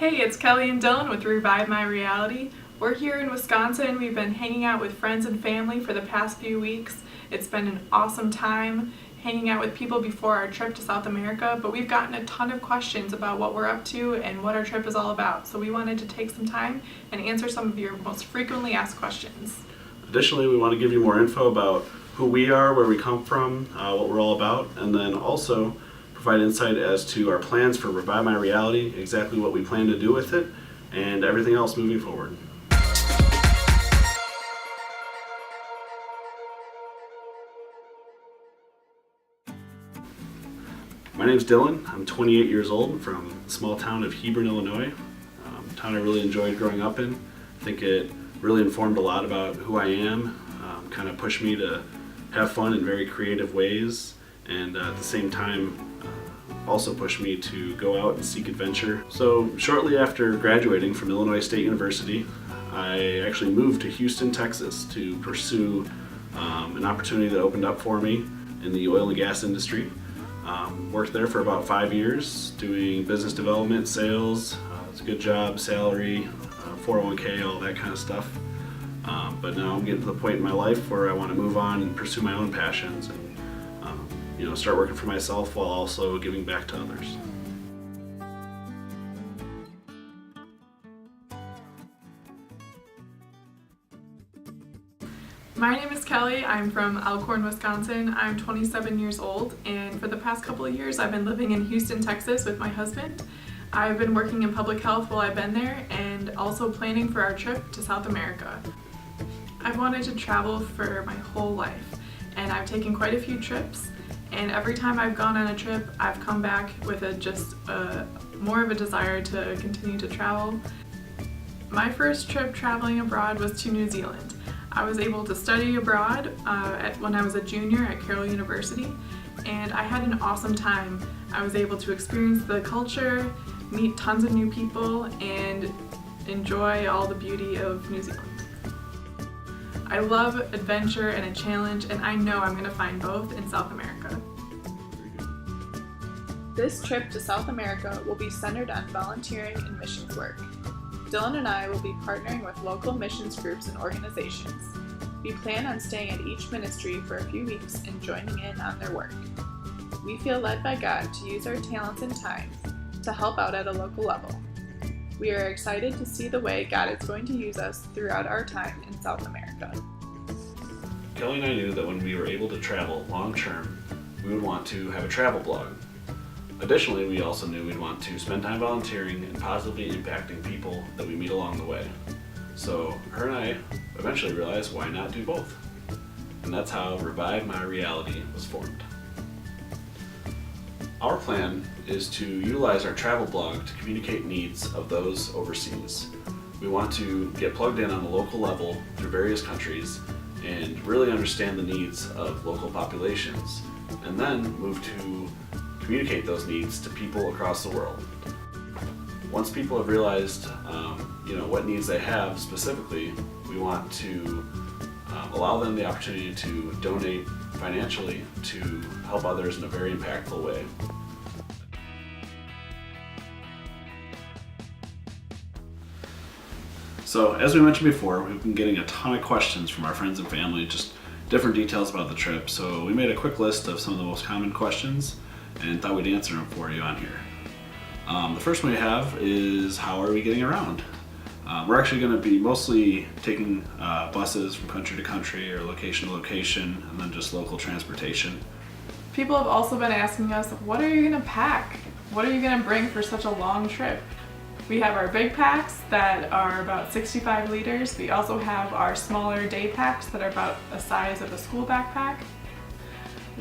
Hey, it's Kelly and Dylan with Revive My Reality. We're here in Wisconsin. We've been hanging out with friends and family for the past few weeks. It's been an awesome time hanging out with people before our trip to South America, but we've gotten a ton of questions about what we're up to and what our trip is all about. So we wanted to take some time and answer some of your most frequently asked questions. Additionally, we want to give you more info about who we are, where we come from, what we're all about, and then also provide insight as to our plans for Revive My Reality, exactly what we plan to do with it, and everything else moving forward. My name's Dylan. I'm 28 years old from the small town of Hebron, Illinois. A town I really enjoyed growing up in. I think it really informed a lot about who I am, kind of pushed me to have fun in very creative ways, and at the same time also pushed me to go out and seek adventure. So shortly after graduating from Illinois State University, I actually moved to Houston, Texas to pursue an opportunity that opened up for me in the oil and gas industry. Worked there for about 5 years doing business development, sales. It's a good job, salary, 401k, all that kind of stuff. But now I'm getting to the point in my life where I want to move on and pursue my own passions and start working for myself while also giving back to others. My name is Kelly. I'm from Elkhorn, Wisconsin. I'm 27 years old, and for the past couple of years I've been living in Houston, Texas with my husband. I've been working in public health while I've been there and also planning for our trip to South America. I've wanted to travel for my whole life, and I've taken quite a few trips, and every time I've gone on a trip I've come back with more of a desire to continue to travel. My first trip traveling abroad was to New Zealand. I was able to study abroad when I was a junior at Carroll University, and I had an awesome time. I was able to experience the culture, meet tons of new people, and enjoy all the beauty of New Zealand. I love adventure and a challenge, and I know I'm going to find both in South America. This trip to South America will be centered on volunteering and missions work. Dylan and I will be partnering with local missions groups and organizations. We plan on staying at each ministry for a few weeks and joining in on their work. We feel led by God to use our talents and time to help out at a local level. We are excited to see the way God is going to use us throughout our time in South America. Kelly and I knew that when we were able to travel long term, we would want to have a travel blog. Additionally, we also knew we'd want to spend time volunteering and positively impacting people that we meet along the way. So her and I eventually realized, why not do both? And that's how Revive My Reality was formed. Our plan is to utilize our travel blog to communicate needs of those overseas. We want to get plugged in on a local level through various countries and really understand the needs of local populations, and then move to communicate those needs to people across the world. Once people have realized what needs they have specifically, we want to allow them the opportunity to donate financially to help others in a very impactful way. So, as we mentioned before, we've been getting a ton of questions from our friends and family, just different details about the trip. So we made a quick list of some of the most common questions and thought we'd answer them for you on here. The first one we have is, how are we getting around? We're actually going to be mostly taking buses from country to country or location to location, and then just local transportation. People have also been asking us, what are you going to pack? What are you going to bring for such a long trip? We have our big packs that are about 65 liters. We also have our smaller day packs that are about the size of a school backpack.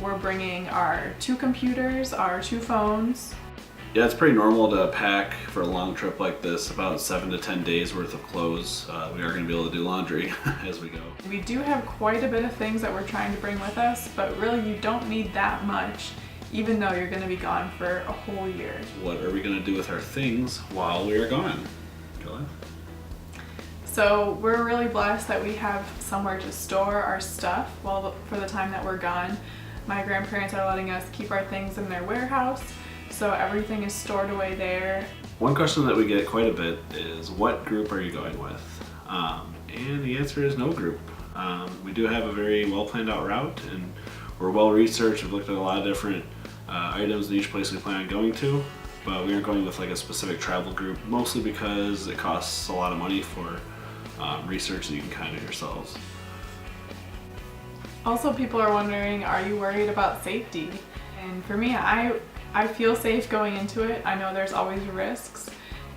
We're bringing our 2 computers, our 2 phones. Yeah, it's pretty normal to pack for a long trip like this, about 7 to 10 days worth of clothes. We are going to be able to do laundry as we go. We do have quite a bit of things that we're trying to bring with us, but really you don't need that much, even though you're going to be gone for a whole year. What are we going to do with our things while we are gone? Kelly? So we're really blessed that we have somewhere to store our stuff for the time that we're gone. My grandparents are letting us keep our things in their warehouse, so everything is stored away there One question that we get quite a bit is, what group are you going with? And the answer is no group. We do have a very well planned out route, and we're well researched. We've looked at a lot of different items in each place we plan on going to, but we aren't going with like a specific travel group, mostly because it costs a lot of money for research that you can kind of yourselves. Also, people are wondering, are you worried about safety? And for me, I feel safe going into it. I know there's always risks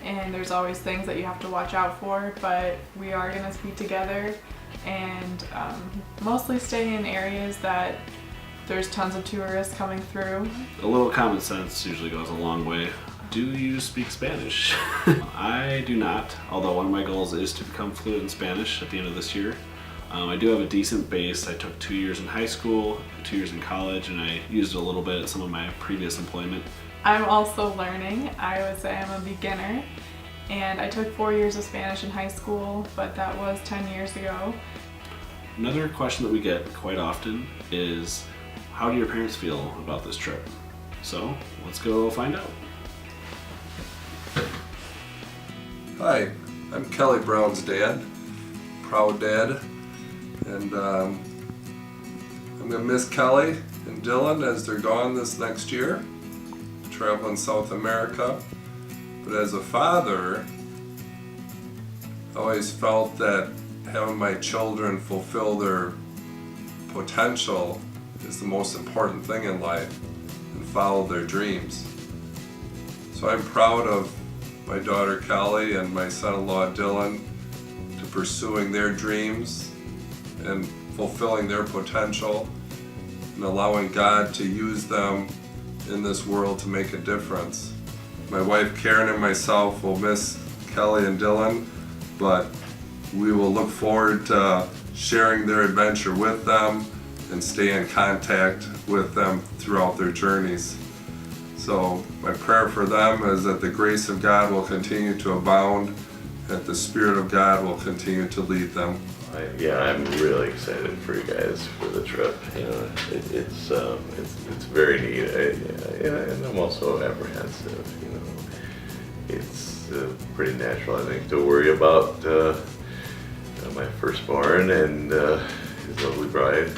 and there's always things that you have to watch out for, but we are going to be together and mostly stay in areas that there's tons of tourists coming through. A little common sense usually goes a long way. Do you speak Spanish? I do not, although one of my goals is to become fluent in Spanish at the end of this year. I do have a decent base. I took 2 years in high school, 2 years in college, and I used it a little bit at some of my previous employment. I'm also learning. I would say I'm a beginner, and I took 4 years of Spanish in high school, but that was 10 years ago. Another question that we get quite often is, how do your parents feel about this trip? So let's go find out. Hi, I'm Kelly Brown's dad, proud dad, and I'm gonna miss Kelly and Dylan as they're gone this next year, traveling South America. But as a father, I always felt that having my children fulfill their potential is the most important thing in life, and follow their dreams. So I'm proud of my daughter Kelly and my son-in-law Dylan to pursuing their dreams and fulfilling their potential and allowing God to use them in this world to make a difference. My wife Karen and myself will miss Kelly and Dylan, but we will look forward to sharing their adventure with them and stay in contact with them throughout their journeys. So my prayer for them is that the grace of God will continue to abound, that the Spirit of God will continue to lead them. I'm really excited for you guys for the trip. You know, it's very neat, and I'm also apprehensive. You know, it's pretty natural, I think, to worry about my firstborn and his lovely bride.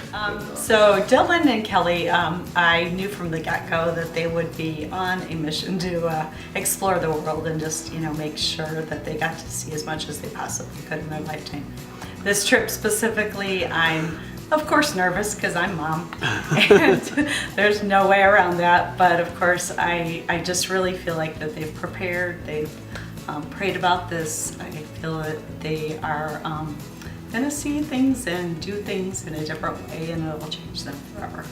So Dylan and Kelly, I knew from the get-go that they would be on a mission to explore the world and just, make sure that they got to see as much as they possibly could in their lifetime. This trip specifically, I'm of course nervous because I'm mom, and there's no way around that. But of course, I just really feel like that they've prepared, they've prayed about this. I feel that they are going to see things and do things in a different way, and it will change them forever.